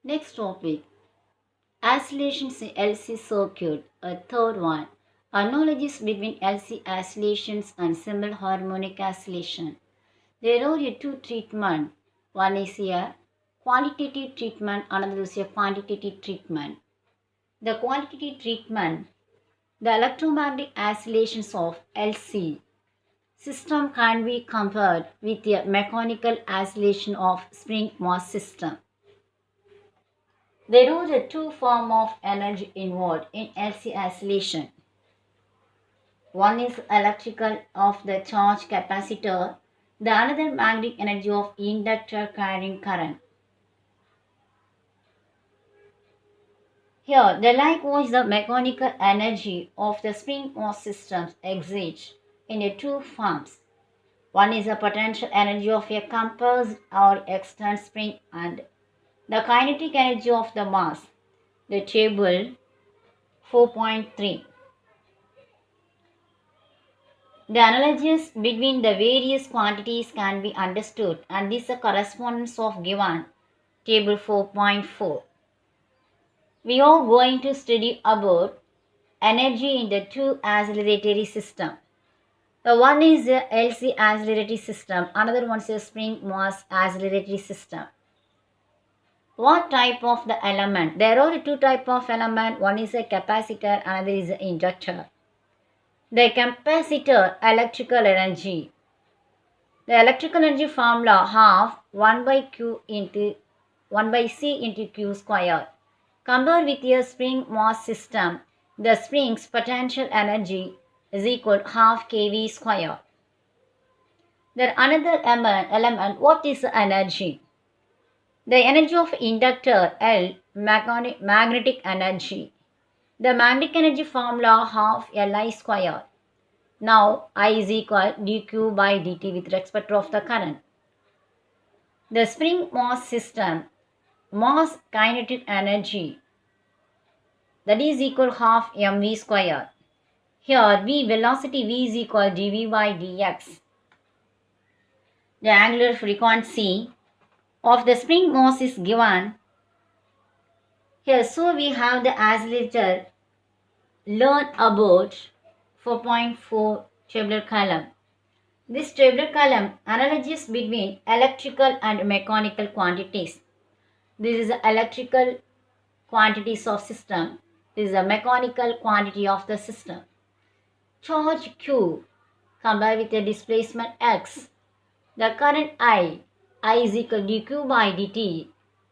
Next topic, oscillations in LC circuit. A third one, analogies between LC oscillations and simple harmonic oscillation. There are two treatments. One is a qualitative treatment, another is a quantitative treatment. The qualitative treatment, the electromagnetic oscillations of LC system can be compared with a mechanical oscillation of spring mass system. There are two forms of energy involved in LC oscillation. One is electrical of the charge capacitor, the another magnetic energy of inductor carrying current. Here, the likewise the mechanical energy of the spring mass systems exists in two forms. One is the potential energy of a compressed or external spring and the kinetic energy of the mass. The table 4.3. The analogies between the various quantities can be understood, and this is a correspondence of given table 4.4. We are going to study about energy in the two oscillatory system. The one is the LC oscillatory system, another one is the spring mass oscillatory system. What type of the element? There are two type of element. One is a capacitor, another is an inductor. The capacitor electrical energy. The electrical energy formula half 1 by Q into 1 by C into Q square. Compared with a spring mass system, the spring's potential energy is equal to half kV square. Then another element, what is the energy? The energy of inductor L, magnetic energy. The magnetic energy formula half Li square. Now I is equal dq by dt with respect of the current. The spring mass system, mass kinetic energy, that is equal half mv square. Here v velocity v is equal dv by dx. The angular frequency of the spring mass is given here. So we have the oscillator. Learn about 4.4 tabular column. This tabular column analogies between electrical and mechanical quantities. This is the electrical quantities of system. This is the mechanical quantity of the system. Charge Q compared with the displacement X. The current I is equal to dq by dt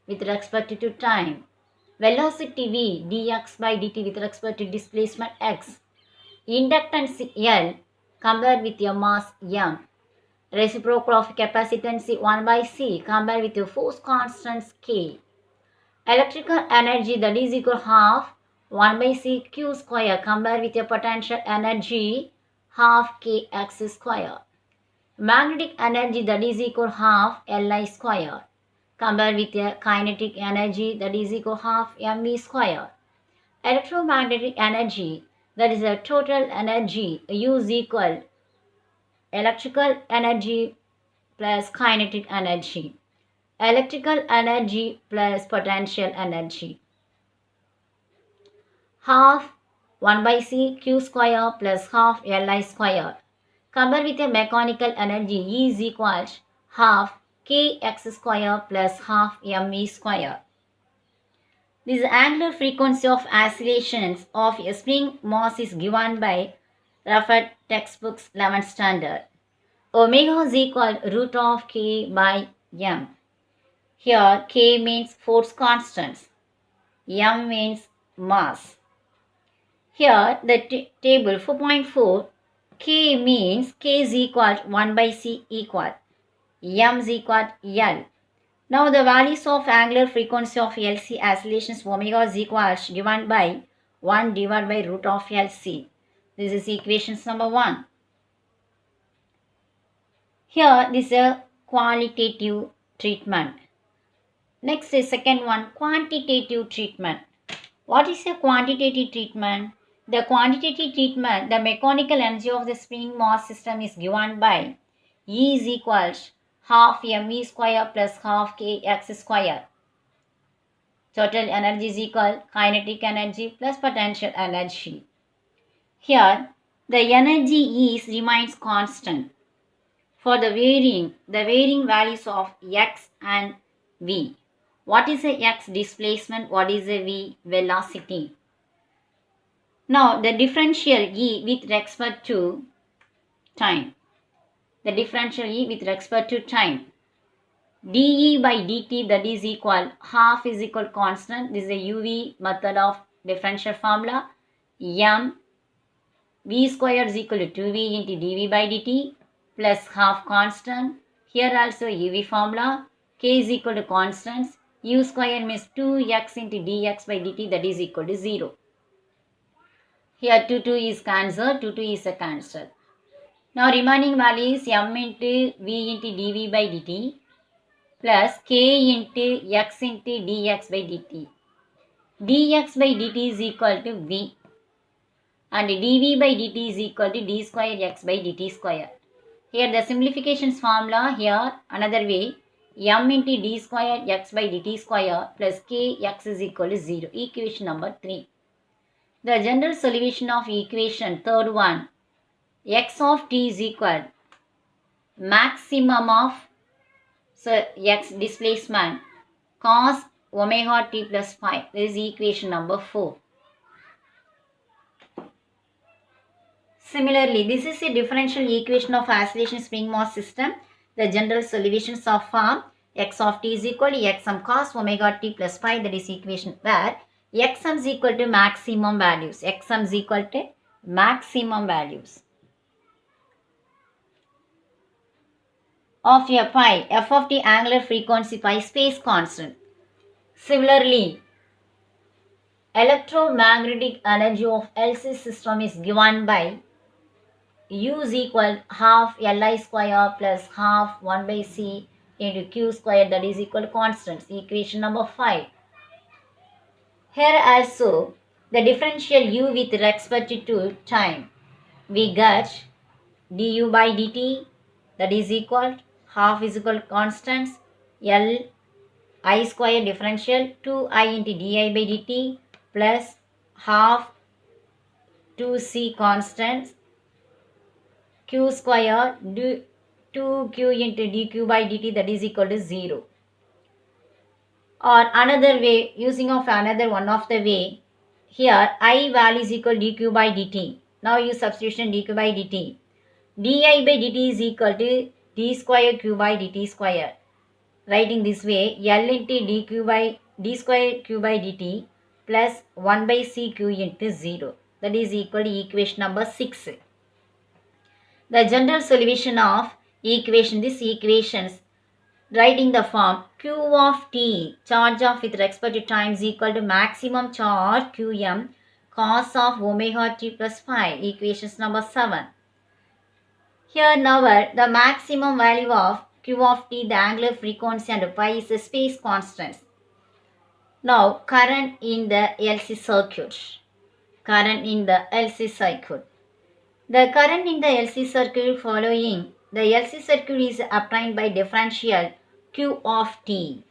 with respect to time. Velocity V dx by dt with respect to displacement X. Inductance L compared with your mass M. Reciprocal of capacitance 1 by C compared with your force constants K. Electrical energy that is equal half 1 by C Q square compared with your potential energy half Kx square. Magnetic energy that is equal half Li square compared with your kinetic energy that is equal half mv square. Electromagnetic energy, that is the total energy U is equal electrical energy plus kinetic energy. Electrical energy plus potential energy. Half 1 by C Q square plus half Li square. Compared with the mechanical energy E is equal half Kx square plus half mv square. This angular frequency of oscillations of a spring mass is given by referred textbooks 11th standard. Omega is equal root of k by m. Here k means force constants, m means mass. Here the table 4.4, k means k is equal to 1 by c equal, m is equal to L. Now the values of angular frequency of LC oscillations omega is equal to given by 1 divided by root of LC. This is equations number 1. Here this is a qualitative treatment. Next is second one, quantitative treatment. What is a quantitative treatment? The quantitative treatment, the mechanical energy of the spring mass system is given by E is equal to half mv square plus half kx square. Total energy is equal kinetic energy plus potential energy. Here, the energy is remains constant for the varying values of x and v. What is a x displacement? What is a v velocity? Now, the differential E with respect to time. The differential E with respect to time. dE by dt, that is equal half is equal constant. This is a UV method of differential formula. M v square is equal to 2v into dv by dt plus half constant. Here also UV formula. K is equal to constants. U square means 2x into dx by dt, that is equal to 0. Here 2 is cancelled, 2 is a cancel. Now remaining value is m into v into dv by dt plus k into x into dx by dt. dx by dt is equal to v and dv by dt is equal to d square x by dt square. Here the simplifications formula, here another way, m into d square x by dt square plus k x is equal to 0. Equation number 3. The general solution of equation third one, x of t is equal maximum of x displacement cos omega t plus phi. This is equation number 4. Similarly, this is a differential equation of oscillation spring mass system. The general solutions of form x of t is equal to xm cos omega t plus phi, that is equation where xm is equal to maximum values. Xm is equal to maximum values of a pi, f of t angular frequency pi space constant. Similarly, electromagnetic energy of LC system is given by U is equal half Li square plus half 1 by C into Q square, that is equal to constants. Equation number 5. Here also the differential U with respect to time, we get du by dt, that is equal half is equal to constants L I square differential 2I into di by dt plus half 2c constants q square 2q into dq by dt, that is equal to 0. Or another way, using of another one of the way, here I value is equal dq by dt. Now use substitution dq by dt. di by dt is equal to d square q by dt square. Writing this way, L into dq by d square q by dt plus 1 by c q into 0. That is equal to equation number 6. The general solution of these equations, writing the form q of t, charge of with respect to time is equal to maximum charge qm cos of omega t plus phi. Equations number 7. Here now the maximum value of q of t, the angular frequency, and pi is a space constant. Now current in the LC circuit. Current in the LC circuit. The current in the LC circuit following the LC circuit is obtained by differential q of t.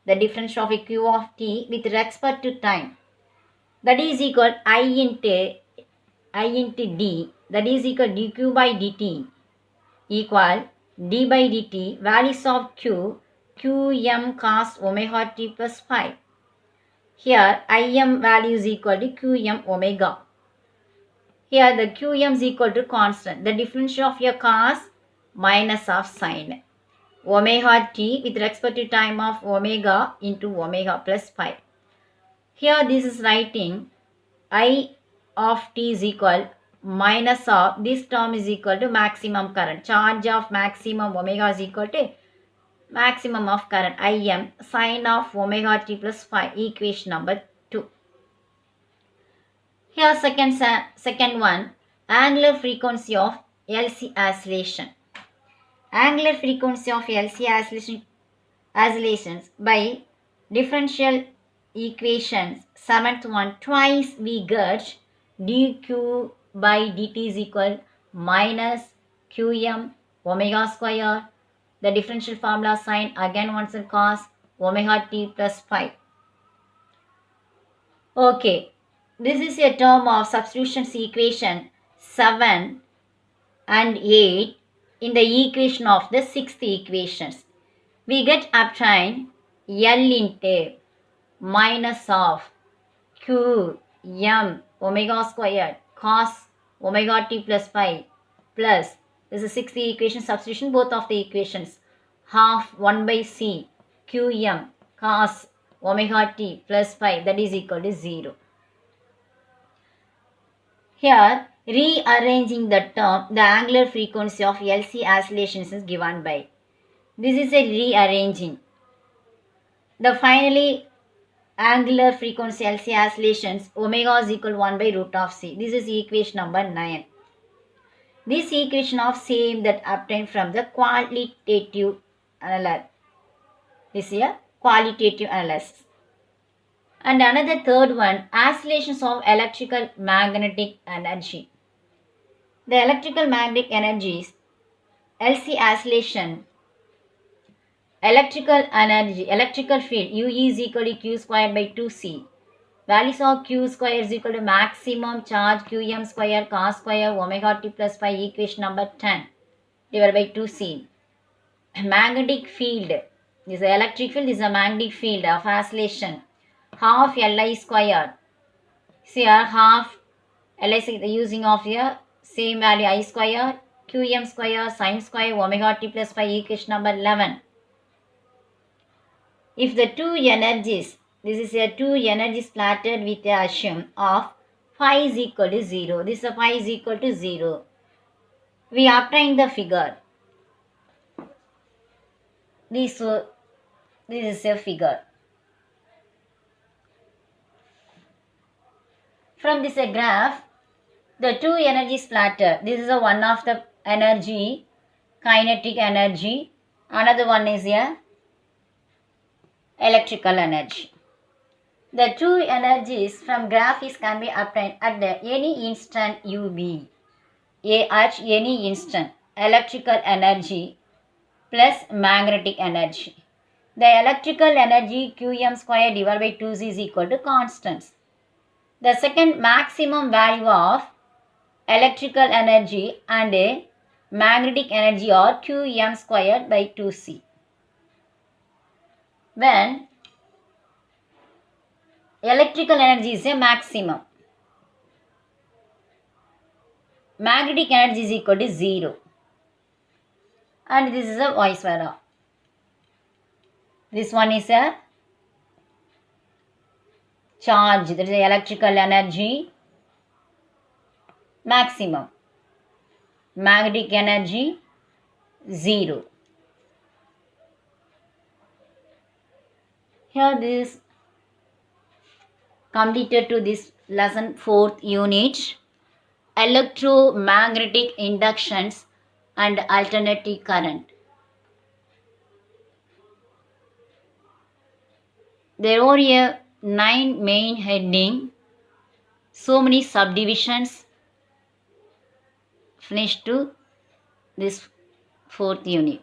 The differential of a q of t with respect to time, that is equal I into d, that is equal dq by dt equal d by dt values of q qm cos omega t plus phi. Here im value is equal to qm omega. Here the qm is equal to constant. The differential of your cos minus of sine. Omega t with respect to time of omega into omega plus phi. Here this is writing I of t is equal minus of this term is equal to maximum current. Charge of maximum omega is equal to maximum of current Im sine of omega t plus phi. Equation number 2. Here second one, angular frequency of LC oscillation. Angular frequency of LC oscillations by differential equations. Seventh one, twice we get dq by dt is equal minus qm omega square. The differential formula sign again once and cos omega t plus phi. Okay, this is a term of substitution equation 7 and 8 in the equation of the sixth equations. We get obtained L into minus of Q M omega squared cos omega t plus pi plus, this is sixth equation substitution, both of the equations, half 1 by C Q M cos omega t plus pi, that is equal to 0. Here, rearranging the term, the angular frequency of LC oscillations is given by. This is a rearranging. The finally angular frequency LC oscillations, omega is equal to 1 by root of C. This is equation number 9. This equation of same that obtained from the qualitative analysis. This is a qualitative analysis. And another third one, oscillations of electrical magnetic energy. The electrical magnetic energies, LC oscillation, electrical energy, electrical field, UE is equal to Q squared by 2C. Values of Q square is equal to maximum charge Qm square cos square omega t plus pi, equation number 10 divided by 2C. Magnetic field, this is electric field, this is a magnetic field of oscillation, half Li square. See here, half Li the using of here same value I square Qm square sin square omega t plus pi, equation number 11. If the two energies, this is a two energies plotted with the assumption of phi is equal to 0. This is phi is equal to 0. We obtain the figure. This is a figure. From this graph, the two energies plotted. This is a one of the energy, kinetic energy. Another one is a electrical energy. The two energies from graph is can be obtained at any instant UB. At any instant, electrical energy plus magnetic energy. The electrical energy Qm square divided by 2Z is equal to constants. The second, maximum value of electrical energy and magnetic energy are Qm squared by 2C. When electrical energy is a maximum, magnetic energy is equal to 0, and this is a vice versa. This one is a charge, that is the electrical energy maximum, magnetic energy 0. Here this completed to this lesson 4th unit, electromagnetic inductions and alternating current. There are 9 main heading, so many subdivisions. Finished to this 4th unit.